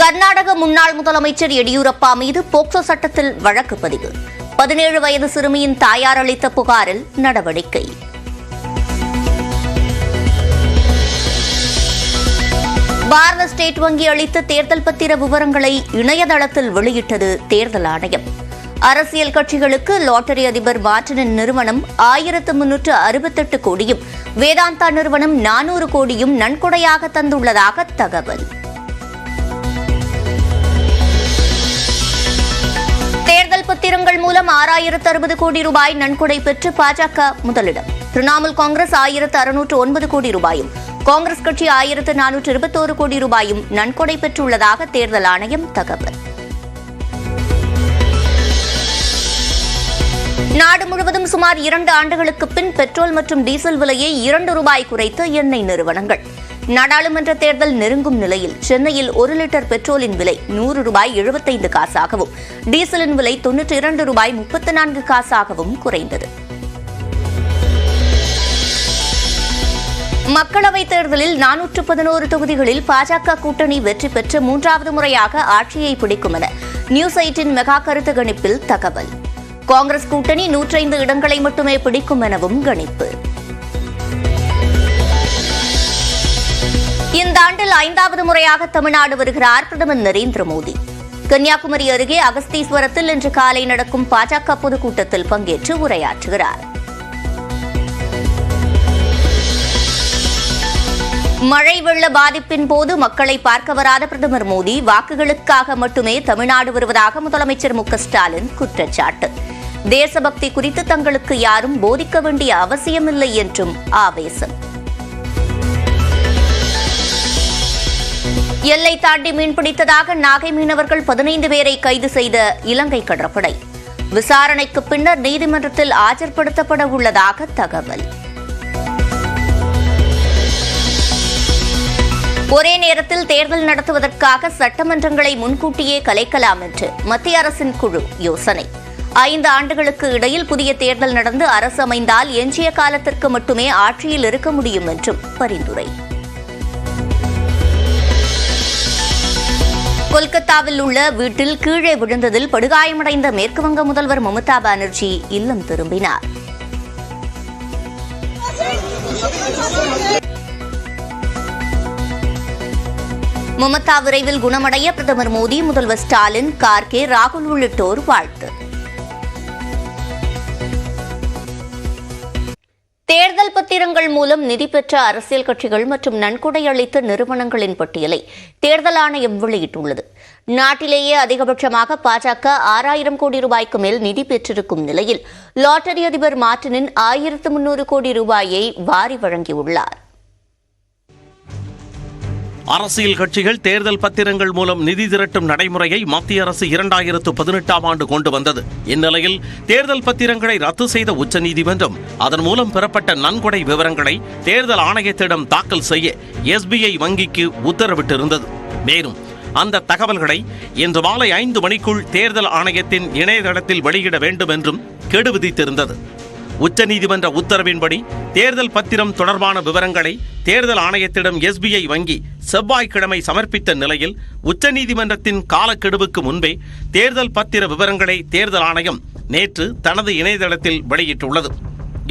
கர்நாடக முன்னாள் முதலமைச்சர் எடியூரப்பா மீது போக்சோ சட்டத்தில் வழக்கு பதிவு. 17 வயது சிறுமியின் தாயார் அளித்த புகாரில் நடவடிக்கை. பாரத ஸ்டேட் வங்கி அளித்த தேர்தல் பத்திர விவரங்களை இணையதளத்தில் வெளியிட்டது தேர்தல் ஆணையம். அரசியல் கட்சிகளுக்கு லாட்டரி அதிபர் மார்டினின் நிறுவனம் 1368 கோடியும், வேதாந்தா நிறுவனம் 400 கோடியும் நன்கொடையாக தந்துள்ளதாக தகவல். தேர்தல் பத்திரங்கள் மூலம் 6060 கோடி ரூபாய் நன்கொடை பெற்று பாஜக முதலிடம். திரிணாமுல் காங்கிரஸ் 1609 கோடி ரூபாயும், காங்கிரஸ் கட்சி 1421 கோடி ரூபாயும் நன்கொடை பெற்றுள்ளதாக தேர்தல் ஆணையம் தகவல். நாடு முழுவதும் சுமார் 2 ஆண்டுகளுக்கு பின் பெட்ரோல் மற்றும் டீசல் விலையை 2 ரூபாய் குறைத்த எண்ணெய் நிறுவனங்கள். நாடாளுமன்ற தேர்தல் நெருங்கும் நிலையில் சென்னையில் 1 லிட்டர் பெட்ரோலின் விலை 100 ரூபாய் 75 காசாகவும், டீசலின் விலை 92 ரூபாய் 34 காசாகவும் குறைந்தது. மக்களவைத் தேர்தலில் 411 தொகுதிகளில் பாஜக கூட்டணி வெற்றி பெற்று 3வது முறையாக ஆட்சியை பிடிக்கும் என நியூஸ் 8 மெகா கருத்து கணிப்பில் தகவல். காங்கிரஸ் கூட்டணி 105 இடங்களை மட்டுமே பிடிக்கும் எனவும் கணிப்பு. இந்த ஆண்டில் 5வது முறையாக தமிழ்நாடு வருகிறார் பிரதமர் நரேந்திர மோடி. கன்னியாகுமரி அருகே அகஸ்தீஸ்வரத்தில் இன்று காலை நடக்கும் பாஜக பொதுக்கூட்டத்தில் பங்கேற்று உரையாற்றுகிறார். மழை வெள்ள பாதிப்பின் போது மக்களை பார்க்க வராத பிரதமர் மோடி வாக்குகளுக்காக மட்டுமே தமிழ்நாடு வருவதாக முதலமைச்சர் மு க ஸ்டாலின் குற்றச்சாட்டு. தேசபக்தி குறித்து தங்களுக்கு யாரும் போதிக்க வேண்டிய அவசியமில்லை என்றும் ஆவேசம். எல்லை தாண்டி மீன்பிடித்ததாக நாகை மீனவர்கள் 15 பேரை கைது செய்த இலங்கை கடற்படை. விசாரணைக்கு பின்னர் நீதிமன்றத்தில் ஆஜர்படுத்தப்பட உள்ளதாக தகவல். ஒரே நேரத்தில் தேர்தல் நடத்துவதற்காக சட்டமன்றங்களை முன்கூட்டியே கலைக்கலாம் என்று மத்திய அரசின் குழு யோசனை. 5 ஆண்டுகளுக்கு இடையில் புதிய தேர்தல் நடந்து அரசு அமைந்தால் எஞ்சிய காலத்திற்கு மட்டுமே ஆட்சியில் இருக்க முடியும் என்றும் பரிந்துரை. கொல்கத்தாவில் உள்ள வீட்டில் கீழே விழுந்ததில் படுகாயமடைந்த மேற்குவங்க முதல்வர் மம்தா பானர்ஜி இல்லம் திரும்பினார். மம்தா விரைவில் குணமடைய பிரதமர் மோடி, முதல்வர் ஸ்டாலின், கார்கே, ராகுல் உள்ளிட்டோர் வாழ்த்து. தேர்தல் பத்திரங்கள் மூலம் நிதி பெற்ற அரசியல் கட்சிகள் மற்றும் நன்கொடை அளித்த நிறுவனங்களின் பட்டியலை தேர்தல் ஆணையம் வெளியிட்டுள்ளது. நாட்டிலேயே அதிகபட்சமாக பாஜக 6000 கோடி ரூபாய்க்கு மேல் நிதி பெற்றிருக்கும் நிலையில் லாட்டரி அதிபர் மார்டினின் 1300 கோடி ரூபாயை வாரி வழங்கியுள்ளார். அரசியல் கட்சிகள் தேர்தல் பத்திரங்கள் மூலம் நிதி திரட்டும் நடைமுறையை மத்திய அரசு 2018ஆம் ஆண்டு கொண்டு வந்தது. இந்நிலையில் தேர்தல் பத்திரங்களை ரத்து செய்த உச்சநீதிமன்றம் அதன் மூலம் பெறப்பட்ட நன்கொடை விவரங்களை தேர்தல் ஆணையத்திடம் தாக்கல் செய்ய SBI வங்கிக்கு உத்தரவிட்டிருந்தது. மேலும் அந்த தகவல்களை இன்று மாலை 5 மணிக்குள் தேர்தல் ஆணையத்தின் இணையதளத்தில் வெளியிட வேண்டும் என்றும் கெடு விதித்திருந்தது. உச்சநீதிமன்ற உத்தரவின்படி தேர்தல் பத்திரம் தொடர்பான விவரங்களை தேர்தல் ஆணையத்திடம் SBI வங்கி செவ்வாய்க்கிழமை சமர்ப்பித்த நிலையில் உச்சநீதிமன்றத்தின் காலக்கெடுவுக்கு முன்பே தேர்தல் பத்திர விவரங்களை தேர்தல் ஆணையம் நேற்று தனது இணையதளத்தில் வெளியிட்டுள்ளது.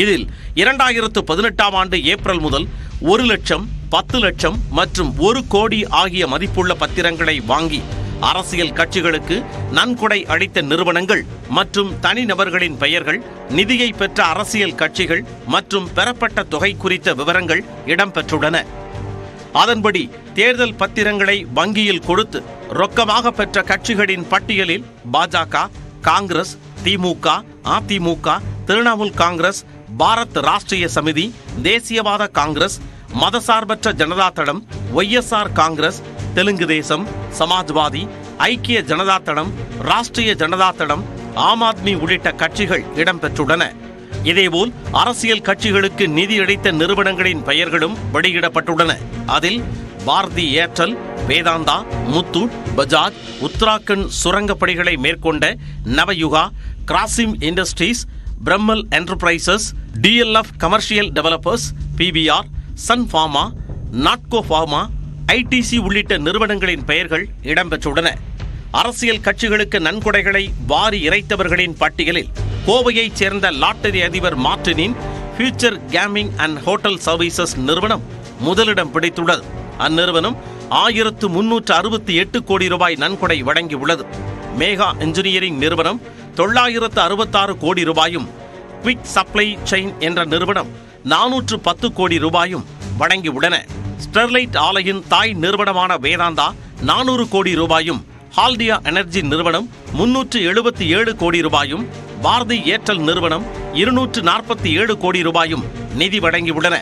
இதில் 2018ஆம் ஆண்டு ஏப்ரல் முதல் 1 லட்சம், 10 லட்சம் மற்றும் 1 கோடி ஆகிய மதிப்புள்ள பத்திரங்களை வாங்கி அரசியல் கட்சிகளுக்கு நன்கொடை அளித்த நிறுவனங்கள் மற்றும் தனிநபர்களின் பெயர்கள், நிதியை பெற்ற அரசியல் கட்சிகள் மற்றும் பெறப்பட்ட தொகை குறித்த விவரங்கள் இடம்பெற்றுள்ளன. அதன்படி தேர்தல் பத்திரங்களை வங்கியில் கொடுத்து ரொக்கமாக பெற்ற கட்சிகளின் பட்டியலில் பாஜக, காங்கிரஸ், திமுக, அதிமுக, திரிணாமுல் காங்கிரஸ், பாரத் ராஷ்டிரிய சமிதி, தேசியவாத காங்கிரஸ், மதசார்பற்ற ஜனதா தளம், YSR காங்கிரஸ், தெலுங்கு தேசம், சமாஜ்வாதி, ஐக்கிய ஜனதா தளம், ராஷ்டிரிய ஜனதா தளம், ஆம் ஆத்மி உள்ளிட்ட கட்சிகள் இடம்பெற்றுள்ளன. இதேபோல் அரசியல் கட்சிகளுக்கு நிதி அளித்த நிறுவனங்களின் பெயர்களும் வெளியிடப்பட்டுள்ளன. அதில் பாரதி ஏர்டெல், வேதாந்தா, முத்தூட், பஜாஜ், உத்தராகண்ட் சுரங்க பணிகளை மேற்கொண்ட Navayuga, Grasim Industries, Piramal Enterprises, DLF Commercial Developers, PBR, Sun Pharma, Natco Pharma, ITC உள்ளிட்ட நிறுவனங்களின் பெயர்கள் இடம்பெற்றுள்ளன. அரசியல் கட்சிகளுக்கு நன்கொடைகளை வாரி இறைத்தவர்களின் பட்டியலில் கோவையைச் சேர்ந்த லாட்டரி அதிபர் மார்டினின் Future Gaming and Hotel Services நிறுவனம் முதலிடம் பிடித்துள்ளது. அந்நிறுவனம் 1368 கோடி ரூபாய் நன்கொடை வழங்கியுள்ளது. மேகா இன்ஜினியரிங் நிறுவனம் 966 கோடி ரூபாயும், குவிக் சப்ளை செயின் என்ற நிறுவனம் 410 கோடி ரூபாயும் வழங்கியுள்ளன. ஸ்டெர்லைட் ஆலையின் தாய் நிறுவனமான வேதாந்தா 400 கோடி ரூபாயும், ஹால்டியா எனர்ஜி நிறுவனம் 377 கோடி ரூபாயும், பாரதி ஏர்டெல் நிறுவனம் 247 கோடி ரூபாயும் நிதி வழங்கியுள்ளன.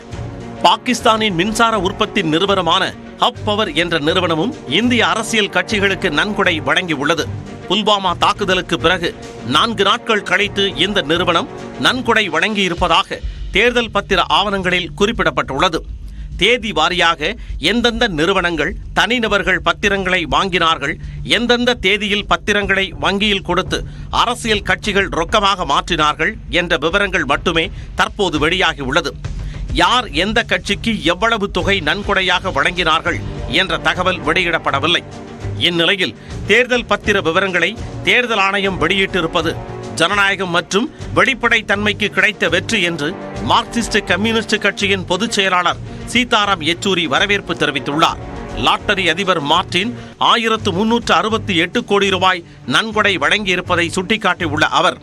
பாகிஸ்தானின் மின்சார உற்பத்தி நிறுவனமான ஹப் பவர் என்ற நிறுவனமும் இந்திய அரசியல் கட்சிகளுக்கு நன்கொடை வழங்கியுள்ளது. புல்வாமா தாக்குதலுக்கு பிறகு 4 நாட்கள் கழித்து இந்த நிறுவனம் நன்கொடை வழங்கியிருப்பதாக தேர்தல் பத்திர ஆவணங்களில் குறிப்பிடப்பட்டுள்ளது. தேதி வாரியாக எந்தெந்த நிறுவனங்கள் தனிநபர்கள் பத்திரங்களை வாங்கினார்கள், எந்தெந்த தேதியில் பத்திரங்களை வங்கியில் கொடுத்து அரசியல் கட்சிகள் ரொக்கமாக மாற்றினார்கள் என்ற விவரங்கள் மட்டுமே தற்போது வெளியாகியுள்ளது. யார் எந்த கட்சிக்கு எவ்வளவு தொகை நன்கொடையாக வழங்கினார்கள் என்ற தகவல் வெளியிடப்படவில்லை. இந்நிலையில் தேர்தல் பத்திர விவரங்களை தேர்தல் ஆணையம் வெளியிட்டிருப்பது ஜனநாயகம் மற்றும் வெளிப்படைத்தன்மைக்கு கிடைத்த வெற்றி என்று மார்க்சிஸ்ட் கம்யூனிஸ்ட் கட்சியின் பொதுச் செயலாளர் சீதாராம் யெச்சூரி வரவேற்பு தெரிவித்துள்ளார். லாட்டரி அதிபர் மார்டின் 1368 கோடி ரூபாய் நன்கொடை வழங்கியிருப்பதை சுட்டிக்காட்டியுள்ள அவர்,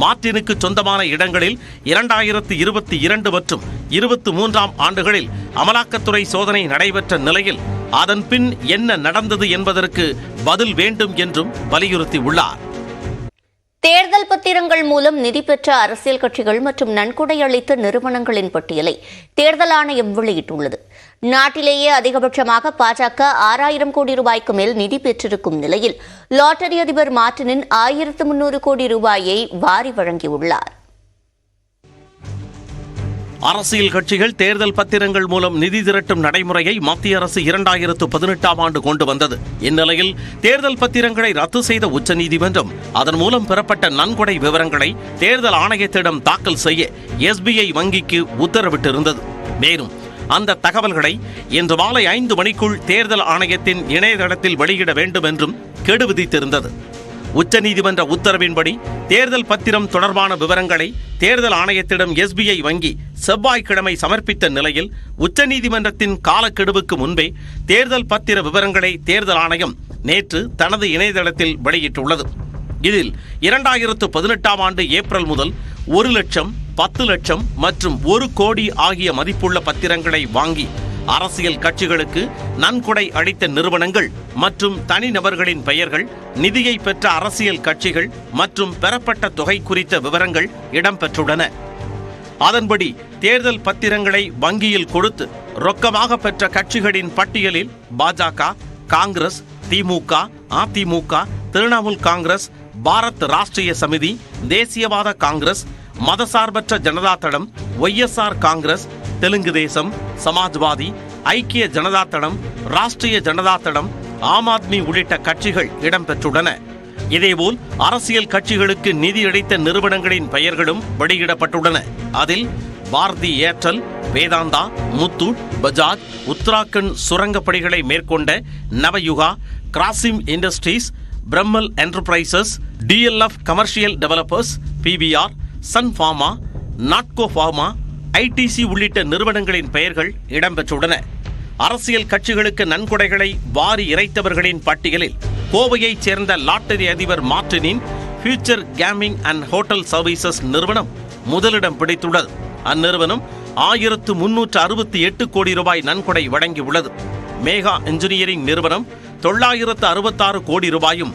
மார்டினுக்கு சொந்தமான இடங்களில் 2022 மற்றும் 23ஆம் ஆண்டுகளில் அமலாக்கத்துறை சோதனை நடைபெற்ற நிலையில் அதன் பின் என்ன நடந்தது என்பதற்கு பதில் வேண்டும் என்றும் வலியுறுத்தியுள்ளார். தேர்தல் பத்திரங்கள் மூலம் நிதி பெற்ற அரசியல் கட்சிகள் மற்றும் நன்கொடை அளித்த நிறுவனங்களின் பட்டியலை தேர்தல் ஆணையம் வெளியிட்டுள்ளது. நாட்டிலேயே அதிகபட்சமாக பாஜக 6000 கோடி ரூபாய்க்கு மேல் நிதி பெற்றிருக்கும் நிலையில் லாட்டரி அதிபர் மார்டினின் 1300 கோடி ரூபாயை வாரி வழங்கியுள்ளார். அரசியல் கட்சிகள் தேர்தல் பத்திரங்கள் மூலம் நிதி திரட்டும் நடைமுறையை மத்திய அரசு 2018ஆம் ஆண்டு கொண்டு வந்தது. இந்நிலையில் தேர்தல் பத்திரங்களை ரத்து செய்த உச்சநீதிமன்றம் அதன் மூலம் பெறப்பட்ட நன்கொடை விவரங்களை தேர்தல் ஆணையத்திடம் தாக்கல் செய்ய SBI வங்கிக்கு உத்தரவிட்டிருந்தது. மேலும் அந்த தகவல்களை இன்று மாலை 5 மணிக்குள் தேர்தல் ஆணையத்தின் இணையதளத்தில் வெளியிட வேண்டும் என்றும் கெடு விதித்திருந்தது. உச்சநீதிமன்ற உத்தரவின்படி தேர்தல் பத்திரம் தொடர்பான விவரங்களை தேர்தல் ஆணையத்திடம் SBI வங்கி செவ்வாய்க்கிழமை சமர்ப்பித்த நிலையில் உச்சநீதிமன்றத்தின் காலக்கெடுவுக்கு முன்பே தேர்தல் பத்திர விவரங்களை தேர்தல் ஆணையம் நேற்று தனது இணையதளத்தில் வெளியிட்டுள்ளது. இதில் 2018ஆம் ஆண்டு ஏப்ரல் முதல் 1 லட்சம், 10 லட்சம் மற்றும் 1 கோடி ஆகிய மதிப்புள்ள பத்திரங்களை வாங்கி அரசியல் கட்சிகளுக்கு நன்கொடை அளித்த நிறுவனங்கள் மற்றும் தனிநபர்களின் பெயர்கள், நிதியை பெற்ற அரசியல் கட்சிகள் மற்றும் பெறப்பட்ட தொகை குறித்த விவரங்கள் இடம்பெற்றுள்ளன. அதன்படி தேர்தல் பத்திரங்களை வங்கியில் கொடுத்து ரொக்கமாக பெற்ற கட்சிகளின் பட்டியலில் பாஜக, காங்கிரஸ், திமுக, அதிமுக, திரிணாமுல் காங்கிரஸ், பாரத் ராஷ்டிரிய சமிதி, தேசியவாத காங்கிரஸ், மதசார்பற்ற ஜனதா தளம், YSR காங்கிரஸ், தெலுங்கு தேசம், சமாஜ்வாதி, ஐக்கிய ஜனதா தளம், ராஷ்டிரிய ஜனதா தளம், ஆம் ஆத்மி உள்ளிட்ட கட்சிகள் இடம்பெற்றுள்ளன. இதேபோல் அரசியல் கட்சிகளுக்கு நிதியளித்த நிறுவனங்களின் பெயர்களும் வெளியிடப்பட்டுள்ளன. அதில் பாரதி ஏர்டெல், வேதாந்தா, முத்தூட், பஜாஜ், உத்தராகண்ட் சுரங்கப் பணிகளை மேற்கொண்ட Navayuga, Grasim Industries, Piramal Enterprises, DLF Commercial Developers, PBR, Sun Pharma, Natco Pharma, ITC உள்ளிட்ட நிறுவனங்களின் பெயர்கள் இடம்பெற்றுள்ளன. அரசியல் கட்சிகளுக்கு நன்கொடைகளை வாரி இறைத்தவர்களின் பட்டியலில் கோவையைச் சேர்ந்த லாட்டரி அதிபர் மார்டினின் Future Gaming and Hotel Services நிறுவனம் முதலிடம் பிடித்துள்ளது. அந்நிறுவனம் 1368 கோடி ரூபாய் நன்கொடை வழங்கியுள்ளது. மேகா இன்ஜினியரிங் நிறுவனம் 966 கோடி ரூபாயும்,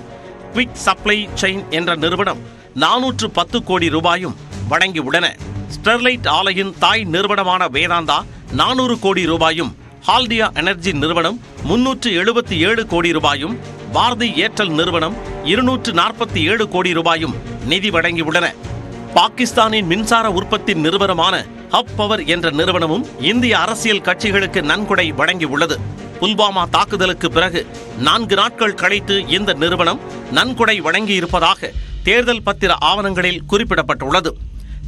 குவிக் சப்ளை செயின் என்ற நிறுவனம் 410 கோடி ரூபாயும் வழங்கியுள்ளன. ஸ்டெர்லைட் ஆலையின் தாய் நிறுவனமான வேதாந்தா 400 கோடி ரூபாயும், ஹால்டியா எனர்ஜி நிறுவனம் 377 கோடி ரூபாயும், பாரதி ஏர்டெல் நிறுவனம் 247 கோடி ரூபாயும் நிதி வழங்கியுள்ளன. பாகிஸ்தானின் மின்சார உற்பத்தி நிறுவனமான ஹப் பவர் என்ற நிறுவனமும் இந்திய அரசியல் கட்சிகளுக்கு நன்கொடை வழங்கியுள்ளது. புல்வாமா தாக்குதலுக்கு பிறகு 4 நாட்கள் கழித்து இந்த நிறுவனம் நன்கொடை வழங்கியிருப்பதாக தேர்தல் பத்திர ஆவணங்களில் குறிப்பிடப்பட்டுள்ளது.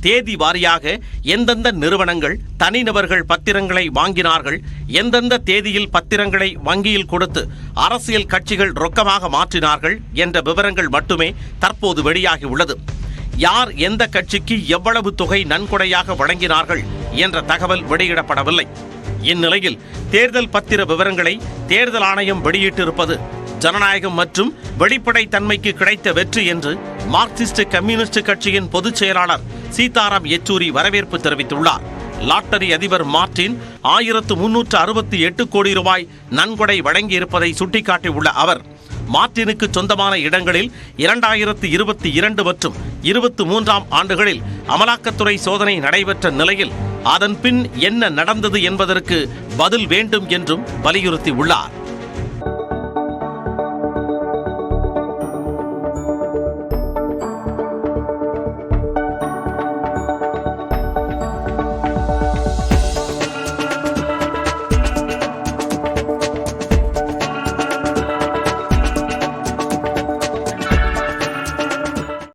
தேதி வாரியாக எந்தெந்த நிறுவனங்கள் தனிநபர்கள் பத்திரங்களை வாங்கினார்கள், எந்தெந்த தேதியில் பத்திரங்களை வங்கியில் கொடுத்து அரசியல் கட்சிகள் ரொக்கமாக மாற்றினார்கள் என்ற விவரங்கள் மட்டுமே தற்போது வெளியாகியுள்ளது. யார் எந்த கட்சிக்கு எவ்வளவு தொகை நன்கொடையாக வழங்கினார்கள் என்ற தகவல் வெளியிடப்படவில்லை. இந்நிலையில் தேர்தல் பத்திர விவரங்களை தேர்தல் ஆணையம் வெளியிட்டிருப்பது ஜனநாயகம் மற்றும் வெளிப்படைத்தன்மைக்கு கிடைத்த வெற்றி என்று மார்க்சிஸ்ட் கம்யூனிஸ்ட் கட்சியின் பொதுச் செயலாளர் சீதாராம் யெச்சூரி வரவேற்பு தெரிவித்துள்ளார். லாட்டரி அதிபர் மார்டின் 1368 கோடி ரூபாய் நன்கொடை வழங்கியிருப்பதை சுட்டிக்காட்டியுள்ள அவர், மார்டினுக்கு சொந்தமான இடங்களில் 2022 மற்றும் 23ஆம் ஆண்டுகளில் அமலாக்கத்துறை சோதனை நடைபெற்ற நிலையில் அதன் பின் என்ன நடந்தது என்பதற்கு பதில் வேண்டும் என்றும் வலியுறுத்தியுள்ளார்.